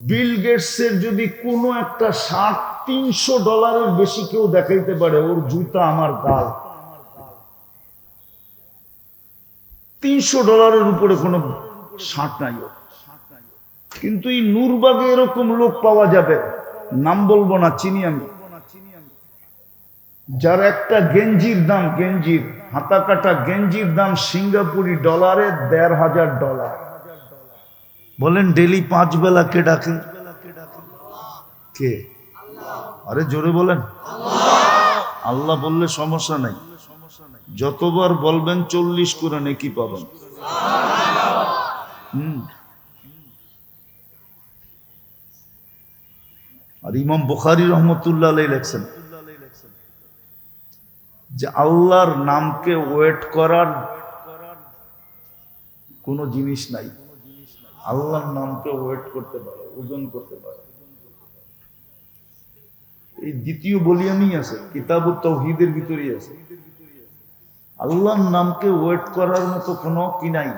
বিল গেটসের যদি কোনো একটা শার্ট $300 বেশি কেউ দেখাইতে পারে, ওর জুতা আমার গাল। $300 উপরে কোনো শার্ট নাই ওর। কিন্তু এই নূরবাগে এরকম লোক পাওয়া যাবে, নাম বলবো না, চিনি আমি, যার একটা গেঞ্জির দাম, গেঞ্জির হাতা কাটা গেঞ্জির দাম সিঙ্গাপুরি ডলারে $1,500। বলেন ডেলি 5 বেলা কে ডাকে? কে? আরে জোরে বলেন। আল্লাহ বললে সমস্যা নাই, যতবার বলবেন 40 করে নেকি পাবেন। আর ইমাম বুখারী রহমতুল্লাহ আলাইহি লেখছেন যে আল্লাহর নামকে ওয়েট করার কোনো জিনিস নাই। আল্লাহর নামকে ওয়েট করতে পারে, ওজন করতে পারে। এই দ্বিতীয় ভলিউমই আছে, কিতাবুত তাওহীদের ভিতরেই আছে। আল্লাহর নামকে ওয়েট করার মতো কোনো কি নাই,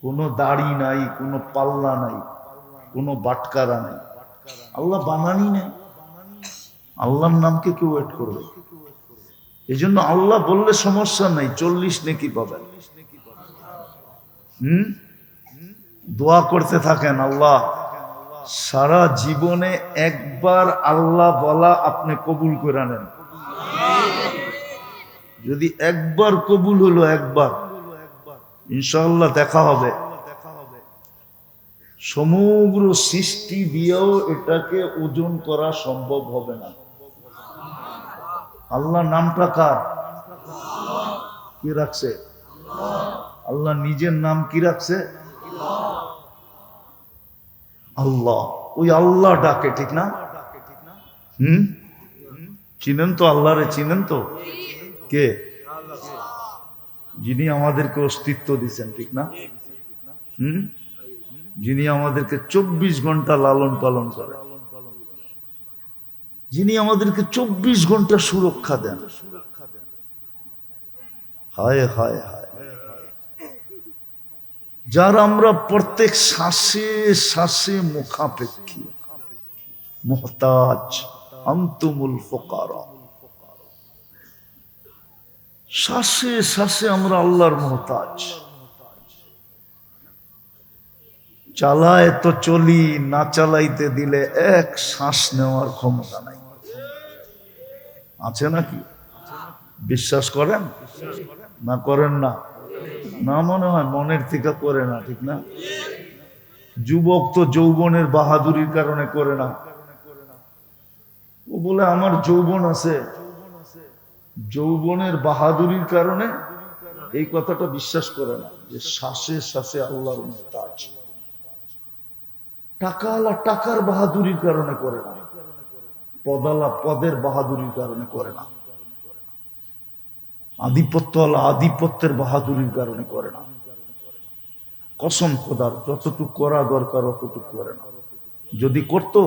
কোনো দাড়ি নাই, কোনো পাল্লা নাই, কোনো বাটকারা নাই। আল্লাহ বানানি নাই, আল্লাহর নামকে কেউ ওয়েট করবে? এই জন্য আল্লাহ বললে সমস্যা নাই, 40 নেকি পাবেন। দোয়া করতে থাকেন, আল্লাহ সারা জীবনে একবার আল্লাহ বলা আপনি কবুল করে নেন। যদি একবার কবুল হলো, একবার, ইনশাআল্লাহ দেখা হবে। সমগ্র সৃষ্টি দিয়েও এটাকে ওজন করা সম্ভব হবে না। আল্লাহ নামটা কার? কি রাখছে? আল্লাহ নিজের নাম কি রাখছে? আল্লাহ। ওই আল্লাহ ডাকে, ঠিক না? চিনেন তো আল্লাহরে? চিনেন তো? কে? যিনি আমাদেরকে অস্তিত্ব দিচ্ছেন, ঠিক না? যিনি আমাদেরকে 24 ঘন্টা লালন পালন করেন, যিনি আমাদেরকে 24 ঘন্টা সুরক্ষা দেন। হায় হায় হায়, যার আমরা প্রত্যেক শ্বাসে শ্বাসে মুখাপেক্ষী, মুহতাজ, আনতুমুল ফুকারা। শ্বাসে শ্বাসে আমরা আল্লাহর মুহতাজ। চালায় তো চলি, না চালাইতে দিলে এক শ্বাস নেওয়ার ক্ষমতা নাই। আছে নাকি? বিশ্বাস করেন না করেন না? না, মনে হয় মনের থেকে করে না, ঠিক না? যুবক তো যৌবনের বাহাদুরির কারণে করে না। ও বলে আমার যৌবন আছে, যৌবনের বাহাদুরির কারণে এই কথাটা বিশ্বাস করে না যে শ্বাসে শ্বাসে আল্লাহর মুহতাজ। টাকাওয়ালা টাকার বাহাদুরির কারণে করে না, পদালা পদের বাহাদুরির কারণে করে না, আধিপত্যওয়ালা আধিপত্যের বাহাদুরির কারণে করে না। কসম খোদার, যতটুকু করা দরকার অতটুকু করে না। যদি করতো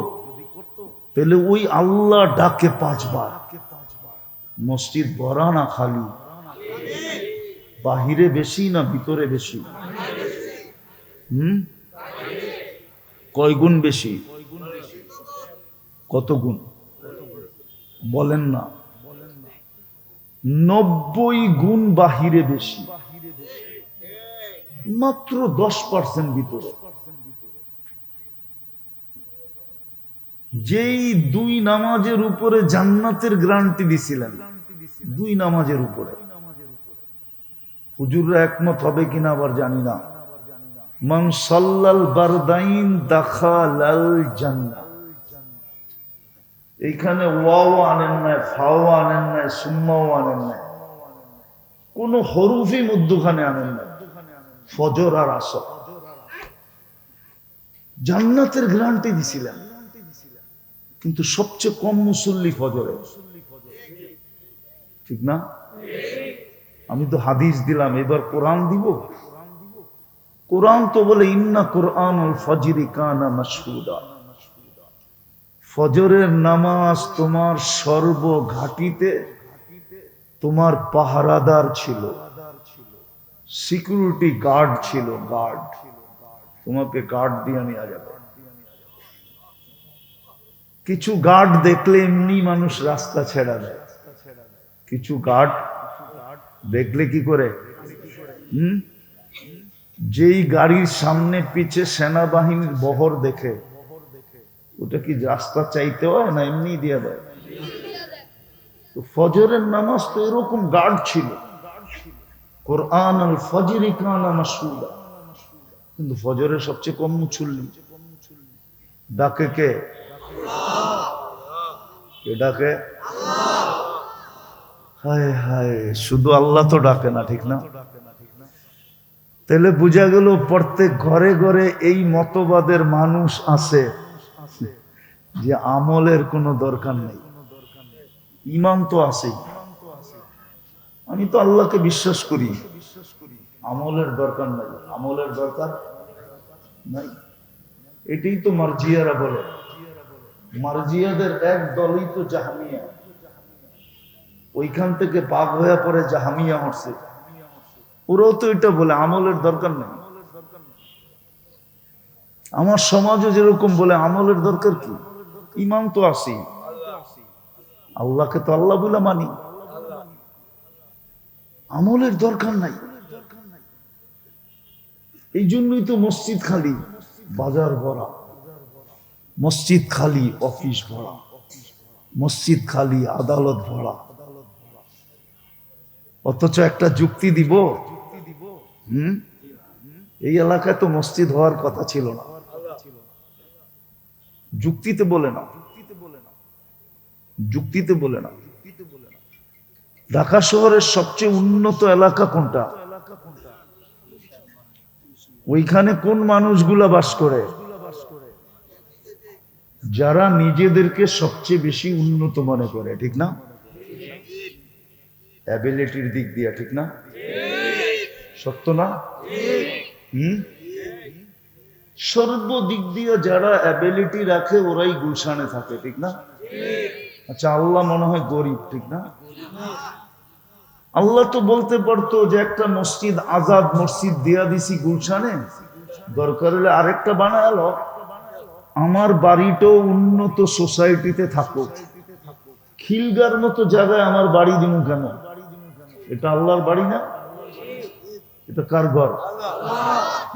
তাহলে ওই আল্লাহ ডাকে 5 বার, মসজিদ ভরা না খালি, বাহিরে বেশি না ভিতরে বেশি? কয় গুণ বেশি? কত গুণ বলেন না? 90 গুণ বাহিরে বেশি, মাত্র 10% ভিতরে। যেই 2 নামাজের উপরে জান্নাতের গ্যারান্টি দিছিলেন, 2 নামাজের উপরে, হুজুররা একমত হবে কিনা আবার জানি না। মান সাল্লাল বারদাইন দাখালাল জান্নাহ। এইখানে ওয়াও আনেন নাই, ফাও আনেন নাই, সুম্মাও আনেন নাই, কোন হরফই মধ্যখানে আনেন নাই। ফজর আর আসর জান্নাতের গ্যারান্টি দিছিলেন, কিন্তু সবচেয়ে কম মুসল্লি ফজরে, ঠিক না? আমি তো হাদিস দিলাম, এবার কোরআন দিব। কোরআন তো বলে ইন্না কুরআনুল ফজরি কানা মাশহুদা। ফজরের নামাজ তোমার সর্বঘাটিতে তোমার পাহারাদার ছিল, সিকিউরিটি গার্ড ছিল, গার্ড। তোমাকে গার্ড দিয়ে নেওয়া যাবে। কিছু গার্ড দেখলে এমনি মানুষ রাস্তা ছেড়া দেয়, কিছু গার্ড দেখলে কি করে, যেই গাড়ির সামনে পিছে সেনাবাহিনীর বহর দেখে ওটা কি রাস্তা চাইতে হয় না এমনি দিয়ে দেয়? তো ফজরের নামাজ তো এরকম গার্ড ছিল, কোরআন আল ফজরি কানা মাশহুদা, কিন্তু ফজরের সবচেয়ে কম মুসল্লি। ডাকে কে? কে ডাকে? হায় হায়, শুধু আল্লাহ তো ডাকে না, ঠিক না? তাহলে বোঝা গেল প্রত্যেক ঘরে ঘরে এই মতবাদের মানুষ আছে যে আমলের কোনো দরকার নেই, ইমান তো আছেই। আমি তো আল্লাহকে বিশ্বাস করি, আমলের দরকার নাই, আমলের দরকার নাই। এটাই তো মার্জিয়ারা বলে। মার্জিয়াদের এক দলই তো জাহামিয়া, ওইখান থেকে পাক হয়ে পরে জাহামিয়া হচ্ছে। ওরাও তো এটা বলে আমলের দরকার নেই। আমার সমাজও যেরকম বলে আমলের দরকার কি, ইমান তো আছে, আল্লাহকে তো আল্লাহ বলে মানি, আমলের দরকার নাই। এই জন্যই তো মসজিদ খালি, বাজার ভরা, মসজিদ খালি, অফিস ভরা, মসজিদ খালি, আদালত ভরা। অথচ একটা যুক্তি দিব, এই এলাকায় তো মসজিদ হওয়ার কথা ছিল না, যুক্তিতে বলে না, যুক্তিতে বলে না। ঢাকা শহরের সবচেয়ে উন্নত এলাকা কোনটা? ওইখানে কোন মানুষগুলা বাস করে? যারা নিজেদেরকে সবচেয়ে বেশি উন্নত মনে করে, ঠিক না? অ্যাবিলিটির দিক দিয়ে, ঠিক না? সত্য না? সর্বদিক দিয়ে যারা অ্যাবিলিটি রাখে ওরাই গুলশানে থাকে, ঠিক না? আচ্ছা, আল্লাহ মনে হয় গরিব, ঠিক না? আল্লাহ তো বলতে পারতো যে একটা মসজিদ, আজাদ মসজিদ দিয়া দিছি গুলশানে, দরকার হলে আরেকটা বানালো, আমার বাড়িটাও উন্নত সোসাইটিতে থাকুক, খিলগার মতো জায়গায় আমার বাড়ি দিব কেন? এটা আল্লাহর বাড়ি না? এটা কার ঘর?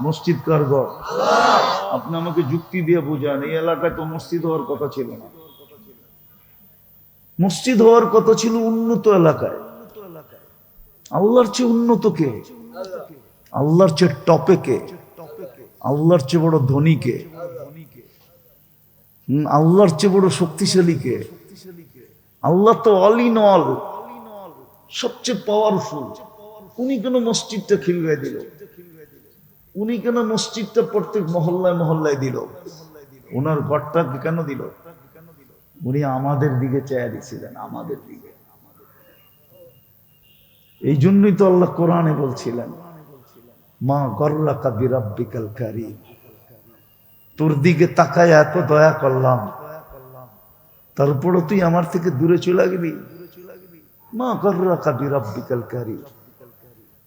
মসজিদ কার ঘর? আপনি আমাকে যুক্তি দিয়ে বোঝান, এই এলাকায় তো মসজিদ হওয়ার কথা ছিল না, মসজিদ হওয়ার কথা ছিল উন্নত এলাকায়। আল্লাহর চেয়ে উন্নত কে? আল্লাহর চেয়ে টপে কে? আল্লাহর চেয়ে বড় ধনী কে? আল্লাহর চেয়ে বড় শক্তিশালী কে? আল্লাহ তো অল ইন অল, সবচেয়ে পাওয়ারফুল। উনি কেন মসজিদটা খিলগায় দিল? উনি কেন মসজিদটা প্রত্যেক মহল্লায় মহল্লায় দিল? ওনার ঘরটা কেন দিল? উনি আমাদের দিকে চেয়ে দিছিলেন, আমাদের দিকে। এই জন্যই তো আল্লাহ কোরআনে বলছিলেন, মা গররাকা বিরাব্বিকাল কারীম, তোর দিকে তাকায় এত দয়া করলাম, তারপরও তুই আমার থেকে দূরে চলে গেলি। মা গররাকা বিরাব্বিকাল কারীম,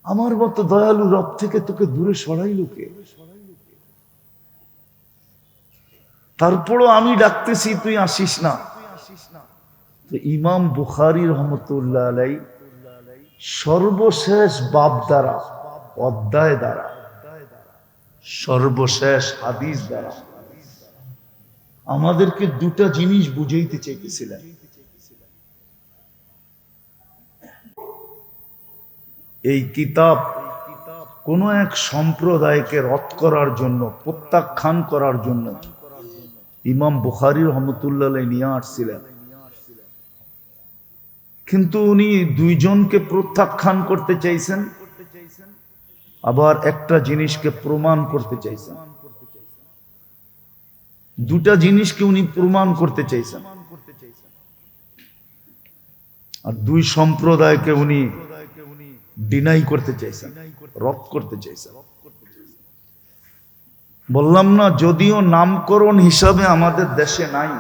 আমার মতো দয়ালু রব থেকে তোকে দূরে সরাইল কে? তারপরও আমি ডাকতেছি, তুই আসিস না। ইমাম বুখারী রহমতুল্লাহ আলাইহি সর্বশেষ বাব দ্বারা, অধ্যায় দ্বারা, সর্বশেষ হাদিস দ্বারা আমাদেরকে দুটা জিনিস বুঝাইতে চাইতেছিলেন। এই কিতাব কোন এক সম্প্রদায়কে রদ করার জন্য, প্রত্যাখ্যান করার জন্য ইমাম বুখারী রহমতুল্লাহ আলাইহি নিয়ে আসছিলেন, কিন্তু উনি দুইজনকে প্রত্যাখ্যান করতে চাইছেন, আবার একটা জিনিসকে প্রমাণ করতে চাইছেন। দুটা জিনিসকে উনি প্রমাণ করতে চাইছেন, আর দুই সম্প্রদায়কে উনি ডিনাই করতে চাইছেন, রদ করতে চাইছেন। বললাম না, যদিও নামকরণ হিসাবে আমাদের দেশে নাই,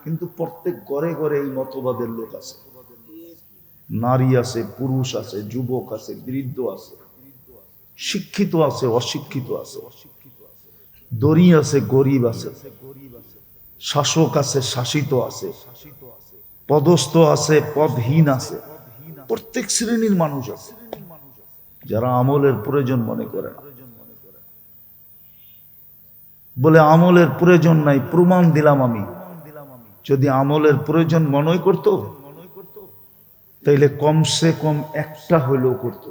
কিন্তু প্রত্যেক ঘরে ঘরে এই মতবাদের লোক আছে, নারী আছে, পুরুষ আছে, যুবক আছে, বৃদ্ধ আছে, শিক্ষিত আছে, অশিক্ষিত আছে। ধনী আছে, গরিব আছে, শাসক আছে, শাসিত আছে, পদস্থ আছে, পদহীন আছে, প্রত্যেক শ্রেণীর মানুষ আছে যারা আমলের প্রয়োজন মনে করে না। বলে আমলের প্রয়োজন নাই, প্রমাণ দিলাম আমি। যদি আমলের প্রয়োজন মনে করতো তাইলে কমসে কম একটা হইলেও করত,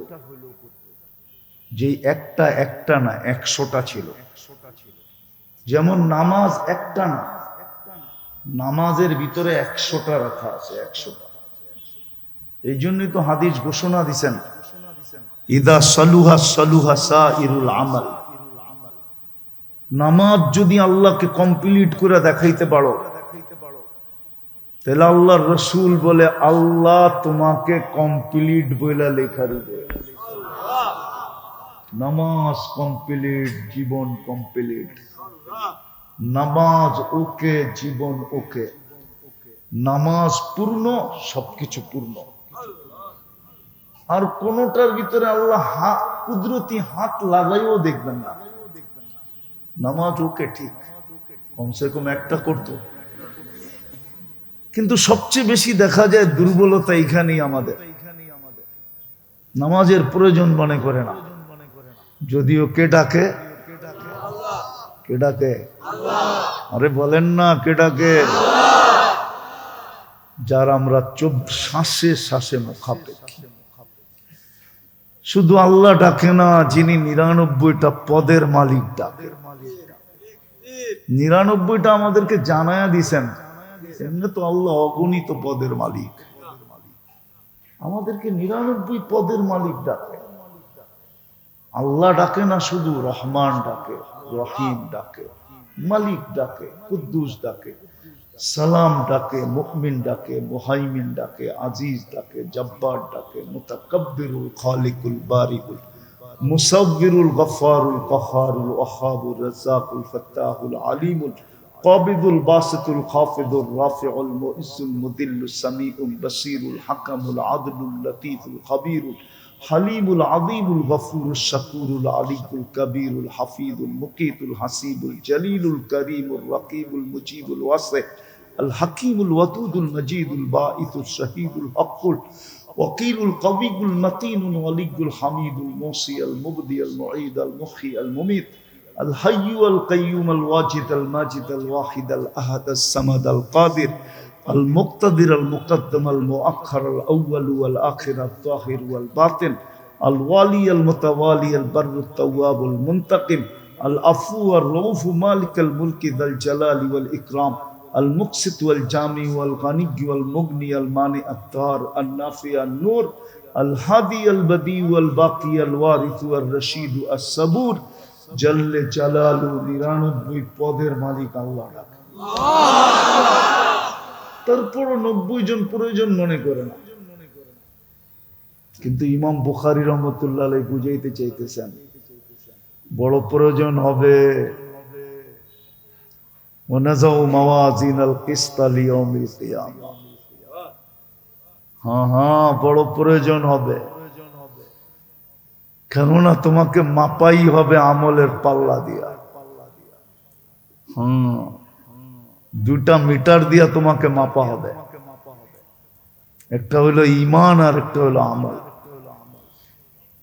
যে একটা না 100টা ছিল। যেমন নামাজ একটা না, নামাজের ভিতরে 100টা রাখা আছে, 100টা। এই জন্যই তো হাদিস ঘোষণা দিছেন, ইদা সালুহা সালুহা সাইরুল আমাল। নামাজ যদি আল্লাহকে কমপ্লিট করে দেখাইতে পারো, তাহলে আল্লাহর রসুল বলে আল্লাহ তোমাকে কমপ্লিট বইলা লেখা দিবে। নামাজ কমপ্লিট, জীবন কমপ্লিট। নামাজ ওকে, জীবন ওকে। নামাজ পূর্ণ, সবকিছু পূর্ণ। আর কোনটার ভিতরে আল্লাহ কুদরতি হাত লাগাইও দেখবেন না। নামাজ ওকে, ঠিক, কমসে কম একটা করতো। কিন্তু সবচেয়ে বেশি দেখা যায় দুর্বলতা এখানেই আমাদের, নামাজের প্রয়োজন মনে করে না। যদিও কে ডাকে? কে ডাকে? আরে বলেন না, কে ডাকে? যার আমরা শ্বাসে শ্বাসে মুখাপেক্ষী। শুধু আল্লাহ ডাকে না, যিনি 99টা পদের মালিক ডাকে। 99টা আমাদেরকে জানায়া দিছেন, এমনি তো আল্লাহ অগণিত পদের মালিক। আমাদেরকে 99 পদের মালিক ডাকে। আল্লাহ ডাকে না, শুধু রহমান ডাকে, রহিম ডাকে, মালিক ডাকে, কুদ্দুস ডাকে, সালাম ডাকে, মুমিন ডাকে, মুহাইমিন ডাকে, আজিজ ডাকে, জব্বার ডাকে, মুতাকাব্বিরুল খালিকুল বারিকুল মুসাব্বিরুল গফফারুল কহারুল ওয়াহাবুর রাজ্জাকুল ফাত্তাহুল আলিমুল কাবিদুল বাসিতুল খাফিদুর রাফিউল মুইজ্জুল মুদিল্লুস সামিউল বাসিরুল হাকামুল আদলুল লতীফুল খবীরুল হালিমুল আযীমুল গফুরুশ শাকুরুল আলিকুল কবীরুল হাফিজুল মুকীতুল হাসিবুল জলিলুল করিমুর রকিবুল মুজিবুল ওয়াসি আল হাকিমুল ওয়াদুদুল মজিদুল বাঈসুশ শাহীদুল হকুল ওয়াকিলুল কবিয়ুল মতিনুল ওয়ালিয়ুল হামিদুল মুসি আল মুবদি আল মুঈদ আল মুহয়ি আল মুমীত আল হাইয়্যু আল কাইয়্যুম আল ওয়াজিদ আল মাজিদ আল ওয়াহিদ আল আহাদ আস সামাদ আল কাদির المقتدر المقدم المؤخر الأول والآخر الظاهر والباطن الوالي المتوالي البر التواب المنتقم العفو الرؤوف مالك الملك ذا الجلال والإكرام المقسط والجامع والغني والمغني المانع الدار النافع النور الهادي البديع والباقي الوارث والرشيد الصبور جل جلاله 99 পদের মালিক আল্লাহ। তারপরও 90 জন প্রয়োজন মনে করে না। কিন্তু ইমাম বুখারী রহমতুল্লাহ আলাইহি বুঝাইতে চাইতেছেন, বড় প্রয়োজন হবে। ওয়ানাযাউ মাওয়াজিনাল কিসতা লিয়াউমিল কিয়ামা। হ্যাঁ, বড় প্রয়োজন হবে। কেননা তোমাকে মাপাই হবে আমলের পাল্লা দিয়া। দুটা মিটার দিয়া তোমাকে মাপা হবে, একটা হলো ঈমান আর একটা হলো আমল।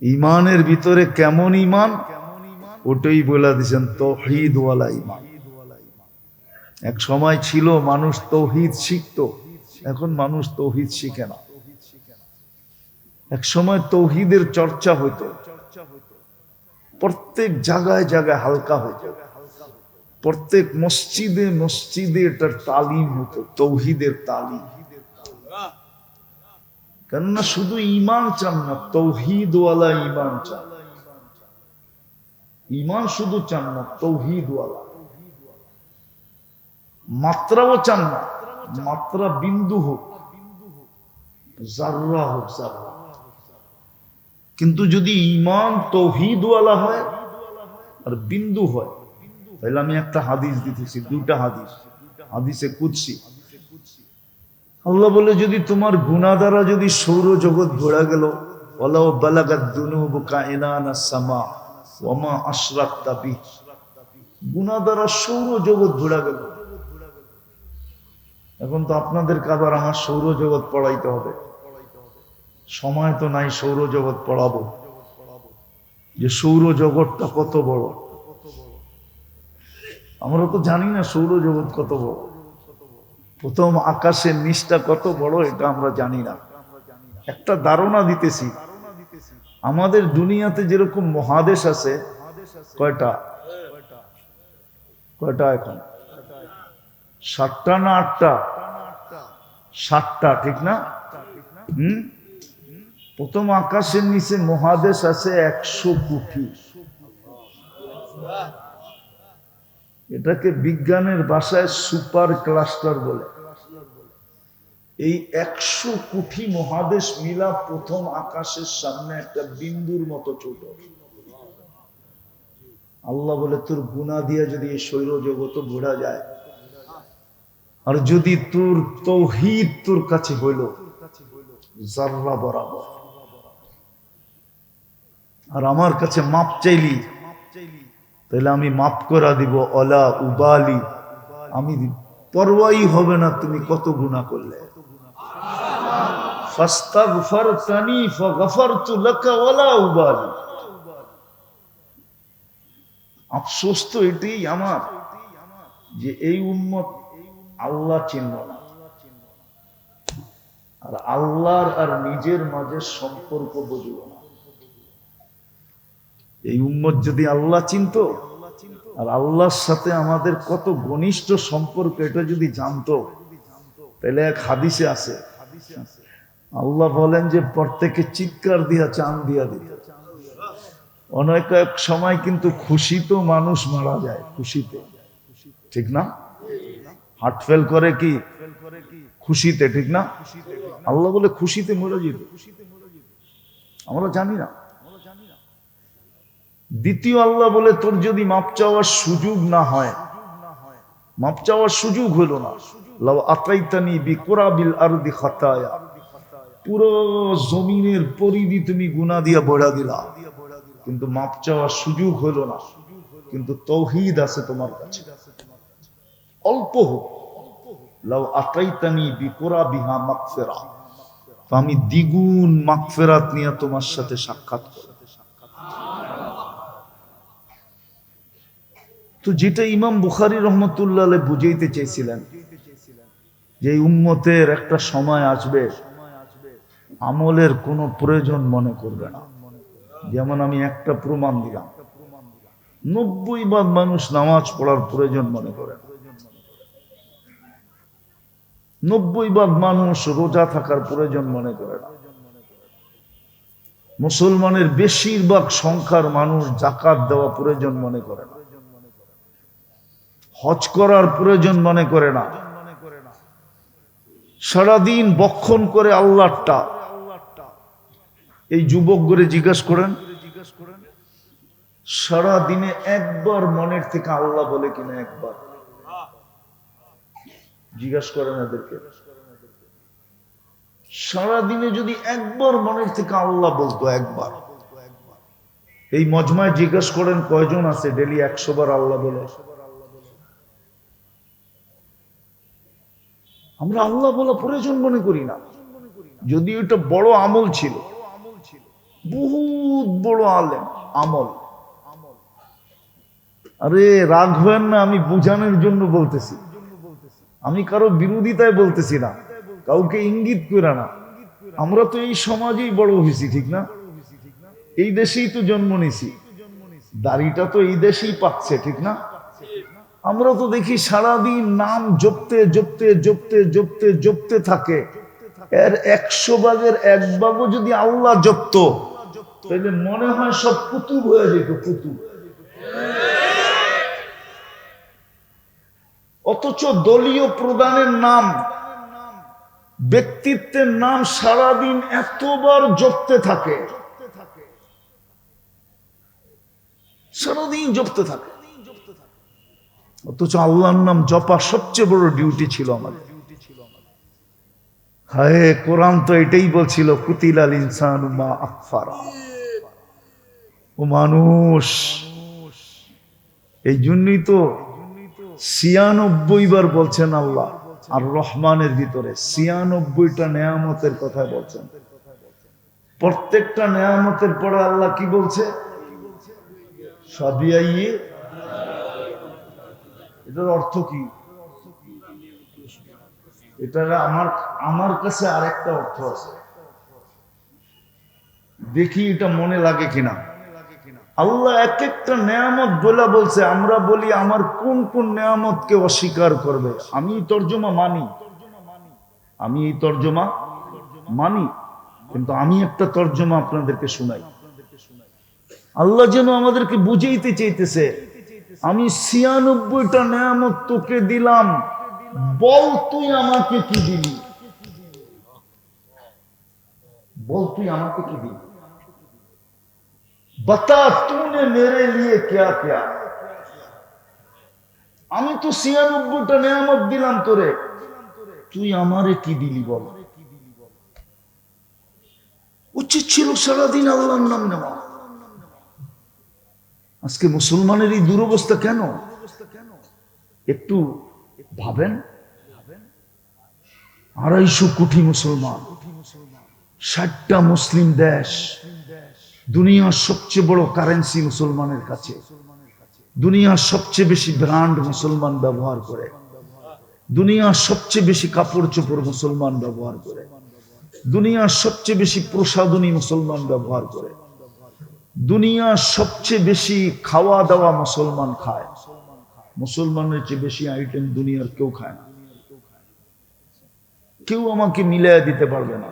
ঈমানের ভিতরে কেমন ঈমান, ওটাই বলে দিয়েছেন তাওহীদ ওয়ালা ঈমান। এক সময় ছিল মানুষ তাওহীদ শিখতো, এখন মানুষ তাওহীদ শিখে না। এক সময় তাওহীদের চর্চা হইতো, প্রত্যেক জায়গায় জায়গায় হালকা হইতো, প্রত্যেক মসজিদে মসজিদে এটার তালিম হতো, তাওহীদের তালিম। কেননা শুধু ঈমান চান না, তাওহীদ ওয়ালা ঈমান চান। ঈমান শুধু চান না, তাওহীদ ওয়ালা। মাত্রাও চান না, মাত্রা বিন্দু হোক, জাররা হোক, জাররা। কিন্তু যদি ঈমান তাওহীদ ওয়ালা হয় আর বিন্দু হয়, তাহলে আমি একটা হাদিস দিতেছি, দুইটা হাদিস, হাদিসে কুদসি। আল্লাহ বলে, যদি তোমার গুনাহ দ্বারা যদি সৌরজগৎ ভরে গেল, ওয়ালাউ বালাগাত দুনুবুকা ইনানাস সামা ওয়া মা আশরাকতা বিহি, গুনাহ দ্বারা সৌরজগৎ ঘোরা গেল। এখন তো আপনাদেরকে আবার আমার সৌরজগৎ পড়াইতে হবে, সময় তো নাই সৌরজগৎ পড়াবো, যে সৌরজগৎটা কত বড়। আমরা তো জানি না সৌরজগৎ কত বড়, প্রথম আকাশের নিচটা কত বড় এটা আমরা জানি না। একটা ধারণা দিতেছি, আমাদের দুনিয়াতে যেরকম মহাদেশ আছে, কয়টা কয়টা এখন 7টা না 8টা? 7টা, ঠিক না? প্রথম আকাশের নিচে মহাদেশ আছে 100 কোটি। এটাকে বিজ্ঞানের ভাষায় সুপার ক্লাস্টার বলে। এই 100 কোটি মহাদেশ মিলা প্রথম আকাশের সামনে একটা বিন্দুর মতো ছোট। আল্লাহ বলে তোর গুনাহ দিয়ে যদি এই সৌরজগৎ ঘোরা যায়, আর যদি তোর তাওহীদ তোর কাছে হইল জাররা বরাবর, আর আমার কাছে মাপ চাইলি, তাহলে আমি মাপ করা দিব। অলা উবালি, আমি পরোয়াই হবে না তুমি কত গুনাহ করলে। ফাস্তাগফারতানি ফাগফারতু লাকা ওয়ালা উবালি। আফসোস তো এটাই আমার, যে এই উম্মত আল্লাহ চিনল না, আর আল্লাহর আর নিজের মাঝে সম্পর্ক বুঝল না। এই উম্মত যদি আল্লাহ চিনতো, আর আল্লাহর সাথে আমাদের কত ঘনিষ্ঠ সম্পর্ক এটা যদি জানতো, তাহলে এক হাদিসে আছে, আল্লাহ বলেন যে প্রত্যেকে চিৎকার দিয়া চাঁদ দিয়া দিত। অনেক এক সময় কিন্তু খুশিতে মানুষ মারা যায়, খুশিতে, ঠিক না? হার্ট ফেল করে কি খুশিতে, ঠিক না? আল্লাহ বলে খুশিতে মরে যেত, আমরা জানি না। দ্বিতীয় আল্লাহ বলে তোর যদি মাপ চাওয়ার সুযোগ না হয়, মাপ চাওয়ার সুযোগ হলো না, লাউ আতাইতানি বিকুরাবিল আরদি খাতায়া, পুরো জমিনের পরিধি তুমি গুনাহ দিয়া ভরা দিলা, কিন্তু মাপ চাওয়ার সুযোগ হলো না। কিন্তু তাওহীদ আছে তোমার কাছে, অল্প হোক, লাউ আতাইতানি বিকুরাবিহা মাগফিরা, তো আমি দ্বিগুণ মাগফিরাত নিয়ে তোমার সাথে সাক্ষাৎ করব। তো যেটা ইমাম বুখারী রহমতুল্লাহ আলাইহি বুঝাইতে চেয়েছিলেন, যে উম্মতের একটা সময় আসবে আমলের কোনো প্রয়োজন মনে করবে না। যেমন আমি একটা প্রমাণ দিলাম, 90% মানুষ নামাজ পড়ার প্রয়োজন মনে করে না, 90% মানুষ রোজা থাকার প্রয়োজন মনে করে না, মুসলমানের বেশিরভাগ সংখ্যার মানুষ যাকাত দেওয়া প্রয়োজন মনে করে না, হজ করার প্রয়োজন মনে করে না, সারাদিন বক্ষণ করে আল্লাহটা। এই যুবক করে জিজ্ঞাসা করেন, সারাদিনে একবার মনের থেকে আল্লাহ বলে কিনা? একবার জিজ্ঞাসা করেন এদেরকে, সারাদিনে যদি একবার মনের থেকে আল্লাহ বলতো, একবার। এই মজমায় জিজ্ঞাসা করেন কয়জন আছে ডেলি 100 বার আল্লাহ বলে? আমরা আল্লাহ বলা প্রয়োজন মনে করি না, যদি এটা বড় আমল ছিল, বহুত বড় আলেম আমল। আরে রাগ হবেন না, আমি বুঝানোর জন্য বলতেছি, আমি কারো বিরোধিতায় বলতেছি না, কাউকে ইঙ্গিত করে না। আমরা তো এই সমাজেই বড় হয়েছি, ঠিক না? এই দেশেই তো জন্ম নিছি, দাড়িটা তো এই দেশেই পাচ্ছে, ঠিক না? আমরা তো দেখি সারাদিন নাম জপতে জপতে জপতে জপতে জপতে থাকে, এর 100 ভাগের 1 ভাগও যদি আল্লাহ জপত, তাহলে মনে হয় সব কুতুব হয়ে যেত, কুতুব। অথচ দলীয় প্রধানের নাম, ব্যক্তিত্বের নাম সারাদিন এতবার জপতে থাকে, সারাদিন জপতে থাকে, অথচ আল্লাহর নাম জপা সবচেয়ে বড় ডিউটি ছিল আমাদের। হায়, কোরআন তো এটাই বলছিল, কুতিলাল ইনসানু মা আকফারা। ও মানুষ, এই জন্যই তো 96 বার বলছেন আল্লাহ আর রহমানের ভিতরে 96টা নেয়ামতের কথা বলছেন। প্রত্যেকটা নেয়ামতের পরে আল্লাহ কি বলছে? সাবিয়াইয়ে। এটার অর্থ কি? এটার আমার কাছে আরেকটা অর্থ আছে, দেখি এটা মনে লাগে কিনা। আল্লাহ এক একটা নেয়ামত বলে বলছে, আমরা বলি আমার কোন কোন নেয়ামতকে অস্বীকার করবে। আমি এই তর্জমা মানি, কিন্তু আমি একটা তর্জমা আপনাদেরকে শোনাই। আল্লাহ যেন আমাদেরকে বুঝাইতে চাইতেছে, আমি 96টা নেয়ামত তোকে দিলাম, বল তুই আমাকে কি দিলি, बता तूने मेरे लिए क्या क्या। আমি তো 96টা নেয়ামত দিলাম তোরে, তুই আমারে কি দিলি বল। উচিত ছিল সারাদিন আল্লাহর নাম নেওয়া। আজকে মুসলমানের এই দুরবস্থা কেন? একটু ভাবেন। 250 কোটি মুসলমান, 60টা মুসলিম দেশ, দুনিয়ার সবচেয়ে বড় কারেন্সি মুসলমানের কাছে, দুনিয়ার সবচেয়ে বেশি ব্র্যান্ড মুসলমান ব্যবহার করে, দুনিয়ার সবচেয়ে বেশি কাপড় চোপড় মুসলমান ব্যবহার করে, দুনিয়ার সবচেয়ে বেশি প্রসাধনী মুসলমান ব্যবহার করে, দুনিয়ার সবচেয়ে বেশি খাওয়া দাওয়া মুসলমান খায়। মুসলমানের চেয়ে বেশি আইটেম দুনিয়ার কেউ খায় না। কেউ আমাকে মিলাইয়া দিতে পারবে না।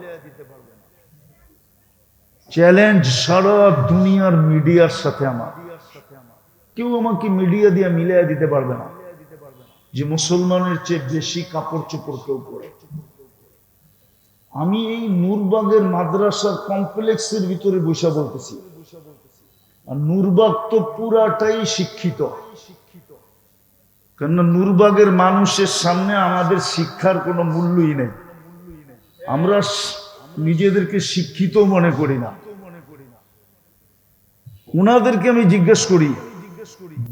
চ্যালেঞ্জ সারা দুনিয়ার মিডিয়ার সাথে আমার, কেউ আমাকে মিডিয়া দিয়ে মিলাইয়া দিতে পারবে না যে মুসলমানের চেয়ে বেশি কাপড় চোপড় কেউ পরে। আমি এই নূরবাগের মাদ্রাসার কমপ্লেক্সের ভিতরে বসে বলতেছি, আর নূরবাগ তো পুরাটাই শিক্ষিত, কেননা নূরবাগের মানুষের সামনে আমাদের শিক্ষার কোনো মূল্যই নেই। আমরা নিজেদেরকে শিক্ষিত মনে করি না। উনাদেরকে আমি জিজ্ঞেস করি,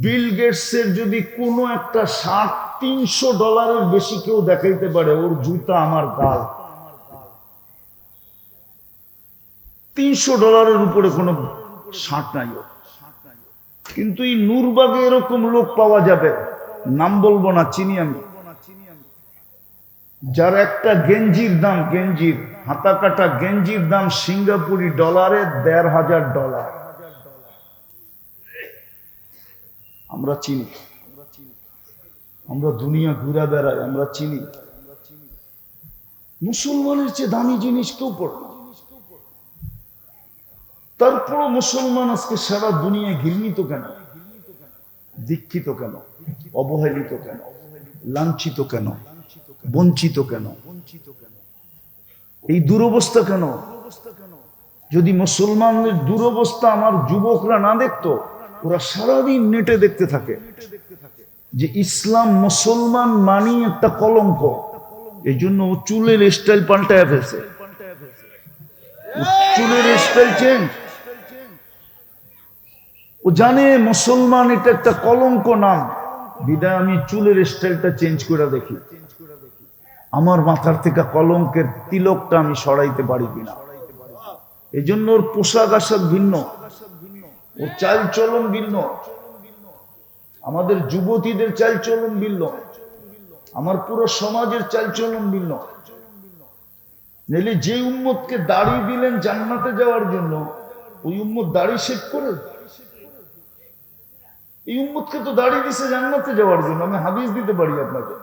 বিল গেটসের যদি কোনো একটা শার্ট $300 বেশি কেউ দেখাইতে পারে, ওর জুতা আমার গাল। $300 উপরে কোনো শার্ট নাই। কিন্তু এই নূরবাগে এরকম লোক পাওয়া যাবে, নাম বলবো না, চিনি আমি, যার একটা গেঞ্জির দাম, গেঞ্জির হাতা কাটা গেঞ্জির দাম সিঙ্গাপুরি ডলারে $1,500। আমরা চিনি, আমরা দুনিয়া ঘুরে বেড়াই, আমরা চিনি। মুসলমানের চেয়ে দামি জিনিস কেউ পড়ে না। তারপরও মুসলমান আজকে সারা দুনিয়া ঘৃণিত কেন, দীক্ষিত কেন, অবহেলিত কেন, লাঞ্ছিত কেন, বঞ্চিত কেন? এই দুরবস্থা কেন? যদি মুসলমানদের দুরবস্থা আমার যুবকরা না দেখতো, ওরা সারাদিন নেটে দেখতে থাকে যে ইসলাম মুসলমান মানি একটা কলঙ্ক। এই জন্য ও চুলের স্টাইল পাল্টায় ফেলছে, চুলের স্টাইল চেঞ্জ। ও জানে মুসলমান এটা একটা কলঙ্ক নাম, বিদায় আমি চুলের স্টাইলটা চেঞ্জ করে দেখি আমার মাথার থেকে কলঙ্কের তিলকটা আমি সরাইতে পারি কিনা। এই জন্য ওর পোশাক আশাক ভিন্ন, ওর চাল চলন ভিন্ন, আমাদের যুবতীদের চাল চলন ভিন্ন, আমার পুরো সমাজের চাল চলন ভিন্ন। নইলে যে উম্মতকে দাড়ি দিলেন জান্নাতে যাওয়ার জন্য, ওই উম্মত দাড়ি শেভ করে? এই উম্মতকে তো দাড়ি দিছে জান্নাতে যাওয়ার জন্য। আমি হাদিস দিতে পারি আপনাকে,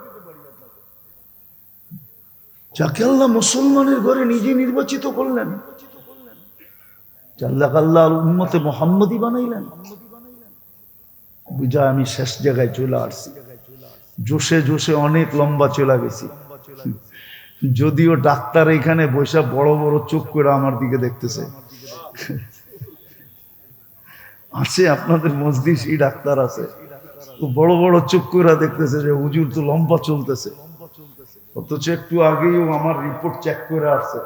যাকে আল্লাহ মুসলমানের ঘরে নিজে নির্বাচিত করলেন, আল্লাহ উম্মতে মুহাম্মদী বানাইলেন। বুঝা আমি শেষ জায়গায় চলে আসছি, জোশে জোশে অনেক লম্বা চলে গেছি। যদিও ডাক্তার এখানে বসে বড় বড় চোখ করে আমার দিকে দেখতেছে, আছে আপনাদের মজলিসে ডাক্তার আছে, বড় বড় চোখ করে দেখতেছে যে হুজুর তো লম্বা চলতেছে, অথচ একটু আগেও আমার রিপোর্ট চেক করে আসছে।